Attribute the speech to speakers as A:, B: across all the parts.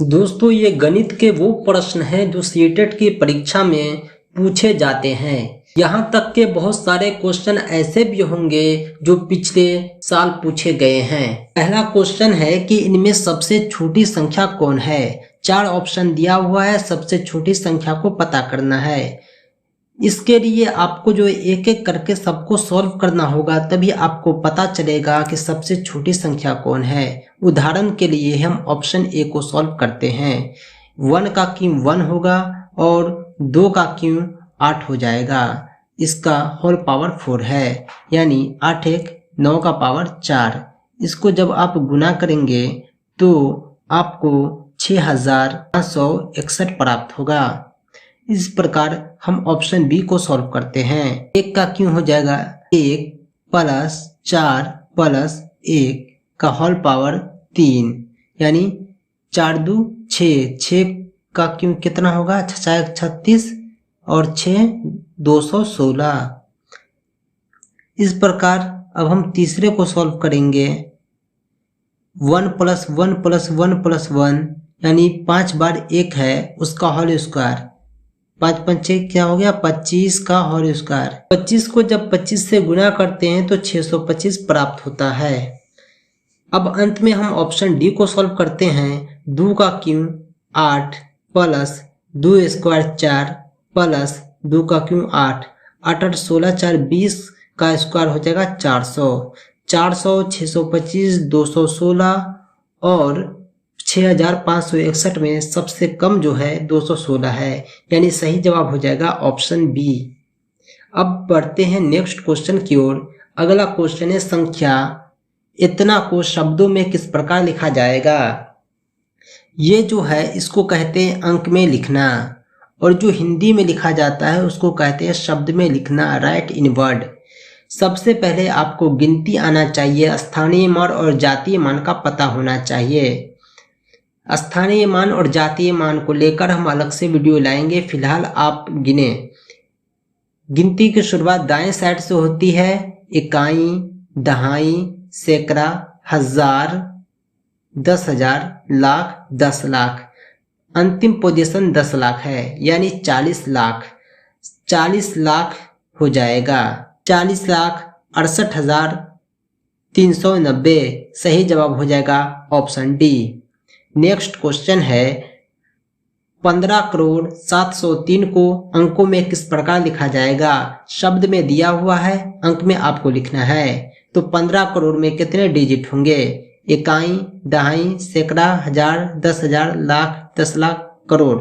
A: दोस्तों ये गणित के वो प्रश्न हैं जो सीटेट की परीक्षा में पूछे जाते हैं। यहाँ तक के बहुत सारे क्वेश्चन ऐसे भी होंगे जो पिछले साल पूछे गए हैं। पहला क्वेश्चन है कि इनमें सबसे छोटी संख्या कौन है। 4 ऑप्शन दिया हुआ है, सबसे छोटी संख्या को पता करना है। इसके लिए आपको जो एक एक करके सबको सॉल्व करना होगा, तभी आपको पता चलेगा कि सबसे छोटी संख्या कौन है। उदाहरण के लिए हम ऑप्शन ए को सॉल्व करते हैं। 1 का क्यूब 1 होगा और 2 का क्यूब 8 हो जाएगा। इसका होल पावर 4 है, यानी 8 1 9 का पावर 4। इसको जब आप गुना करेंगे तो आपको 6561 प्राप्त होगा। इस प्रकार हम ऑप्शन बी को सॉल्व करते हैं। 1 का क्यूब हो जाएगा 1 प्लस 4 प्लस 1 का होल पावर 3, यानी 4 2 6। 6 का क्यूब कितना होगा? 36 और 6 216। इस प्रकार अब हम तीसरे को सॉल्व करेंगे। 1 प्लस 1 प्लस 1 प्लस 1, यानी 5 बार 1 है, उसका होल स्क्वायर। 5 5 क्या हो गया? 25 का होल स्क्वायर। 25 को जब 25 से गुना करते हैं तो 625 प्राप्त होता है। अब अंत में हम ऑप्शन डी को सॉल्व करते हैं। 2 का क्यूब 8 प्लस 2 स्क्वायर 4 प्लस 2 का क्यूब 8। 8 8 16 4 20 का स्क्वायर हो जाएगा 400। 400 625 216 और 6561 में सबसे कम जो है 216 है, यानी सही जवाब हो जाएगा ऑप्शन बी। अब बढ़ते हैं नेक्स्ट क्वेश्चन की ओर। अगला क्वेश्चन है संख्या इतना को शब्दों में किस प्रकार लिखा जाएगा। ये जो है इसको कहते हैं अंक में लिखना, और जो हिंदी में लिखा जाता है उसको कहते हैं शब्द में लिखना, राइट इन वर्ड। सबसे पहले आपको गिनती आना चाहिए, स्थानीय मान और जातीय मान का पता होना चाहिए। स्थानीय मान और जातीय मान को लेकर हम अलग से वीडियो लाएंगे, फिलहाल आप गिने। गिनती की शुरुआत दाएं साइड से होती है। इकाई, दहाई, सैकड़ा, हजार, 10,000, लाख, 10 लाख। अंतिम पोजीशन 10 लाख है, यानी 40 लाख। 40 लाख हो जाएगा 40,68,390। सही जवाब हो जाएगा ऑप्शन डी। नेक्स्ट क्वेश्चन है 15,07,03 को अंकों में किस प्रकार लिखा जाएगा। शब्द में दिया हुआ है, अंक में आपको लिखना है। तो 15 करोड़ में कितने डिजिट होंगे? इकाई, दहाई, सैकड़ा, हजार, 10,000, लाख, 10 लाख, करोड़।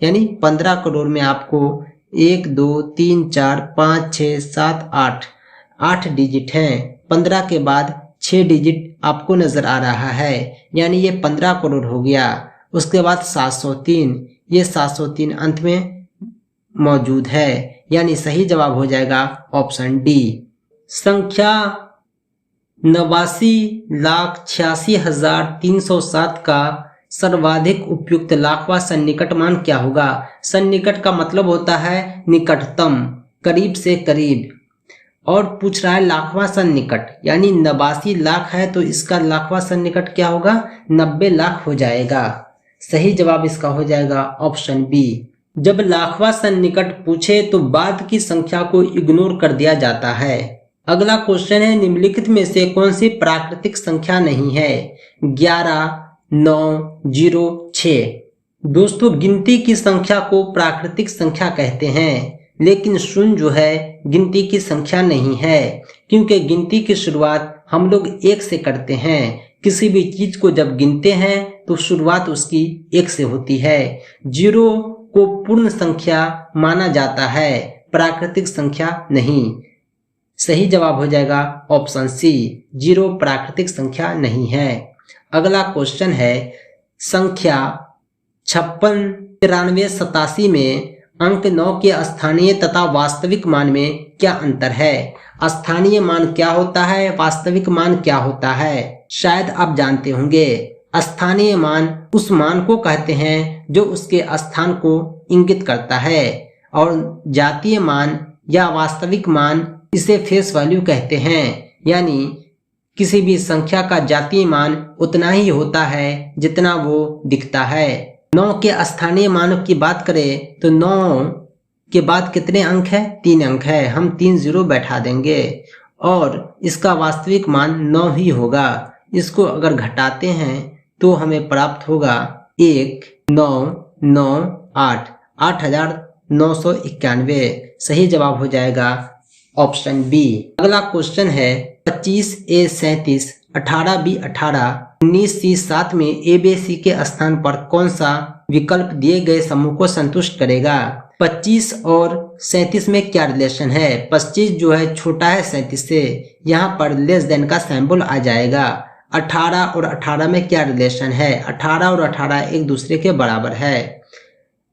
A: यानी 15 करोड़ में आपको 1 2 3 4 5 6 7 8 डिजिट हैं। 15 के बाद 6 डिजिट आपको नजर आ रहा है, यानी ये 15 करोड़ हो गया। उसके बाद 703, ये 703 अंत में मौजूद है, यानी सही जवाब हो जाएगा ऑप्शन डी। संख्या 89,86,307 का सर्वाधिक उपयुक्त लाखवां सन्निकट मान क्या होगा। सन्निकट का मतलब होता है निकटतम, करीब से करीब, और पूछ रहा है लाखवां सन्निकट, यानी 89 लाख है तो इसका लाखवां सन्निकट क्या होगा? 90 लाख हो जाएगा। सही जवाब इसका हो जाएगा ऑप्शन बी। जब लाखवां सन्निकट पूछे तो बाद की संख्या को इग्नोर कर दिया जाता है। अगला क्वेश्चन है निम्नलिखित में से कौन सी प्राकृतिक संख्या नहीं है। 11 9 0 6। दोस्तों गिनती की संख्या को प्राकृतिक संख्या कहते हैं, लेकिन शून्य जो है गिनती की संख्या नहीं है, क्योंकि गिनती की शुरुआत हम लोग 1 से करते हैं। किसी भी चीज को जब गिनते हैं तो शुरुआत उसकी 1 से होती है। 0 को पूर्ण संख्या माना जाता है, प्राकृतिक संख्या नहीं। सही जवाब हो जाएगा ऑप्शन सी, 0 प्राकृतिक संख्या नहीं है। अगला क्वेश्चन है संख्या 56 93 87 में अंक 9 के स्थानीय तथा वास्तविक मान में क्या अंतर है। स्थानीय मान क्या होता है, वास्तविक मान क्या होता है, शायद आप जानते होंगे। स्थानीय मान उस मान को कहते हैं जो उसके स्थान को इंगित करता है, और जातीय मान या वास्तविक मान इसे फेस वैल्यू कहते हैं, यानी किसी भी संख्या का जातीय मान उतना ही होता है जितना वो दिखता है। 9 के स्थानीय मानों की बात करें तो 9 के बाद कितने अंक है? 3 अंक है। हम 3 जीरो बैठा देंगे और इसका वास्तविक मान 9 ही होगा। इसको अगर घटाते हैं तो हमें प्राप्त होगा 1998 8991। सही जवाब हो जाएगा ऑप्शन बी। अगला क्वेश्चन है 25A 37 18B 18 19C 7 में A B C के स्थान पर कौन सा विकल्प दिए गए समूह को संतुष्ट करेगा? 25 और 37 में क्या रिलेशन है? 25 जो है छोटा है 37 से, यहाँ पर लेस देन का सिंबल आ जाएगा। 18 और 18 में क्या रिलेशन है? 18 और 18 एक दूसरे के बराबर है।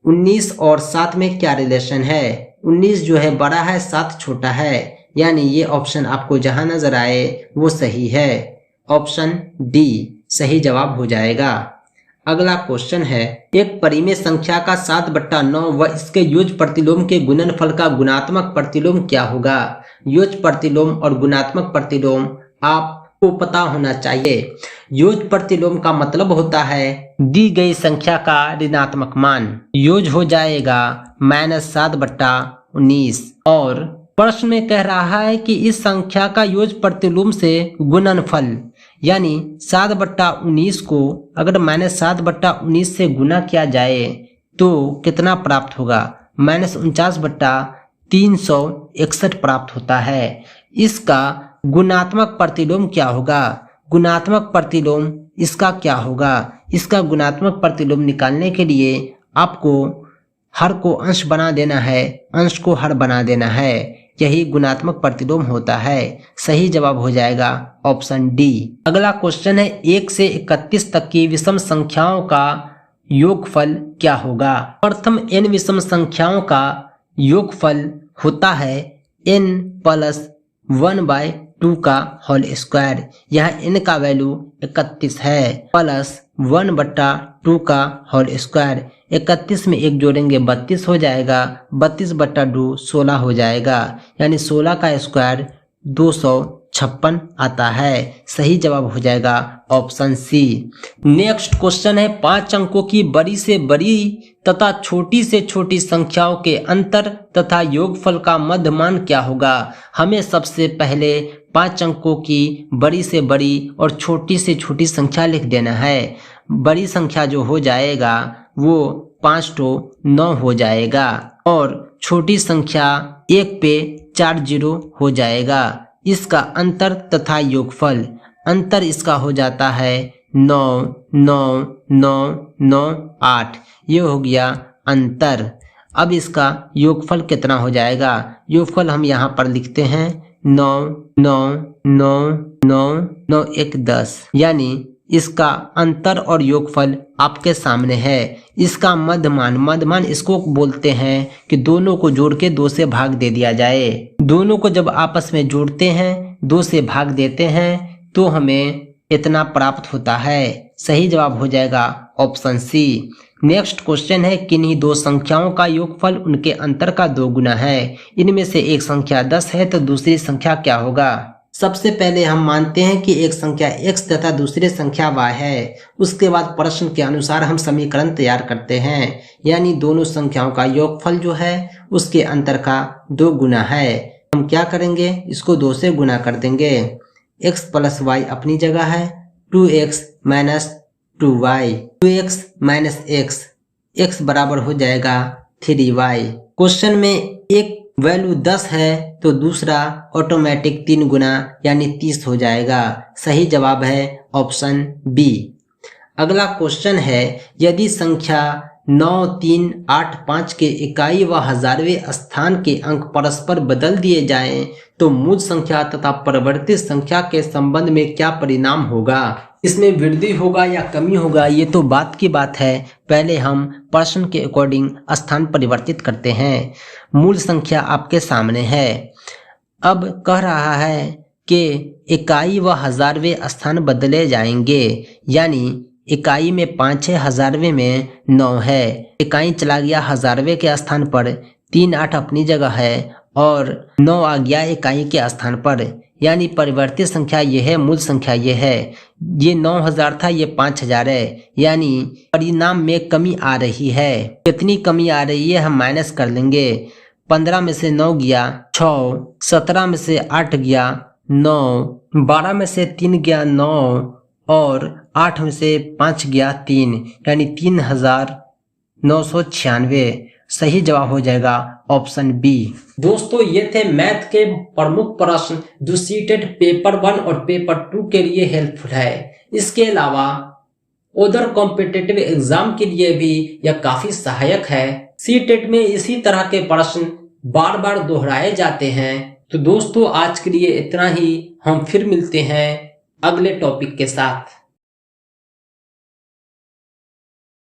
A: 19 और 7 में क्या रिलेशन है? 19 जो है बड़ा है, 7 छोटा है, यानी ये ऑप्शन आपको जहां नजर आए वो सही है। ऑप्शन डी सही जवाब हो जाएगा। अगला क्वेश्चन है एक परिमेय संख्या का 7/9 व इसके योज्य प्रतिलोम के गुणनफल का गुणात्मक प्रतिलोम क्या होगा? योज्य प्रतिलोम और गुणात्मक प्रतिलोम आपको पता होना चाहिए। योज्य प्रतिलोम का मतलब होता है दी गई संख्या का ऋणात्मक मान। योज्य हो जाएगा -7/19 और प्रश्न में कह रहा है कि इस संख्या का योज्य प्रतिलोम से गुणनफल यानी 7/19 को अगर -7/19 से गुना किया जाए तो कितना प्राप्त होगा? -49/361 प्राप्त होता है। इसका गुणात्मक प्रतिलोम क्या होगा? गुणात्मक प्रतिलोम इसका क्या होगा? इसका गुणात्मक प्रतिलोम निकालने के लिए आपको हर को अंश बना देना है, अंश को हर बना देना है, यही गुणात्मक प्रतिलोम होता है। सही जवाब हो जाएगा ऑप्शन डी। अगला क्वेश्चन है 1 से 31 तक की विषम संख्याओं का योगफल क्या होगा? प्रथम n विषम संख्याओं का योगफल होता है n + 1/2 का होल स्क्वायर। यहाँ n का वैल्यू 31 है प्लस 1/2 का होल स्क्वायर। 31 में 1 जोड़ेंगे 32 हो जाएगा, 32/2 16 हो जाएगा, यानी 16 का स्क्वायर 256 आता है। सही जवाब हो जाएगा ऑप्शन सी। नेक्स्ट क्वेश्चन है 5 अंकों की बड़ी से बड़ी तथा छोटी से छोटी संख्याओं के अंतर तथा योगफल का मध्यमान क्या होगा? हमें सबसे पहले 5 अंकों की बड़ी से बड़ी और छोटी से छोटी संख्या लिख देना है। बड़ी संख्या जो हो जाएगा वो 5 तो 9 हो जाएगा और छोटी संख्या 1 पे 4 जीरो हो जाएगा। इसका अंतर तथा योगफल, अंतर इसका हो जाता है 9 9 9 9 8, ये हो गया अंतर। अब इसका योगफल कितना हो जाएगा? योगफल हम यहाँ पर लिखते हैं 9 9 9 9 9 1 10, यानी इसका अंतर और योगफल आपके सामने है। इसका मध्यमान, मध्यमान इसको बोलते हैं कि दोनों को जोड़ के 2 से भाग दे दिया जाए। दोनों को जब आपस में जोड़ते हैं, 2 से भाग देते हैं तो हमें इतना प्राप्त होता है। सही जवाब हो जाएगा ऑप्शन सी। नेक्स्ट क्वेश्चन है किन्हीं 2 संख्याओं का योगफल उनके अंतर का 2 गुना है। इनमें से एक संख्या 10 है तो दूसरी संख्या क्या होगा? सबसे पहले हम मानते हैं कि एक संख्या x तथा दूसरी संख्या y है। उसके बाद प्रश्न के अनुसार हम समीकरण तैयार करते हैं, यानी दोनों संख्याओं का योगफल जो है उसके अंतर का 2 गुना है। हम क्या करेंगे? इसको 2 से गुना कर देंगे। x + y अपनी जगह है, 2x - 2y, 2x - x, x बराबर हो जाएगा 3y। क्वेश्चन में एक वैल्यू 10 है तो दूसरा ऑटोमेटिक 3 गुना यानी 30 हो जाएगा। सही जवाब है ऑप्शन बी। अगला क्वेश्चन है यदि संख्या 9 3 8 5 के इकाई व हजारवें स्थान के अंक परस्पर बदल दिए जाएं तो मूल संख्या तथा परिवर्तित संख्या के संबंध में क्या परिणाम होगा? इसमें वृद्धि होगा या कमी होगा ये तो बात की बात है। पहले हम प्रश्न के अकॉर्डिंग स्थान परिवर्तित करते हैं। मूल संख्या आपके सामने है। अब कह रहा है कि इकाई व हजारवें स्थान बदले जाएंगे, यानी इकाई में 5 है, हजारवें में 9 है। इकाई चला गया हजारवें के स्थान पर, 3 8 अपनी जगह है और 9 आ गया इकाई के स्थान पर, यानी परिवर्तित संख्या ये है, मूल संख्या ये है। ये 9000 था, ये 5000 है, यानी परिणाम में कमी आ रही है। कितनी कमी आ रही है हम माइनस कर लेंगे। 15 में से 9 गया 6, 17 में से 8 गया 9, 12 में से 3 गया 9 और 8 में से 5 गया 3, यानी 3996। सही जवाब हो जाएगा ऑप्शन बी। दोस्तों ये थे मैथ के प्रमुख प्रश्न जो सीटेट पेपर 1 और पेपर 2 के लिए हेल्पफुल है। इसके अलावा अदर कॉम्पिटिटिव एग्जाम के लिए भी यह काफी सहायक है। सीटेट में इसी तरह के प्रश्न बार बार दोहराए जाते हैं। तो दोस्तों आज के लिए इतना ही, हम फिर मिलते हैं अगले टॉपिक के साथ।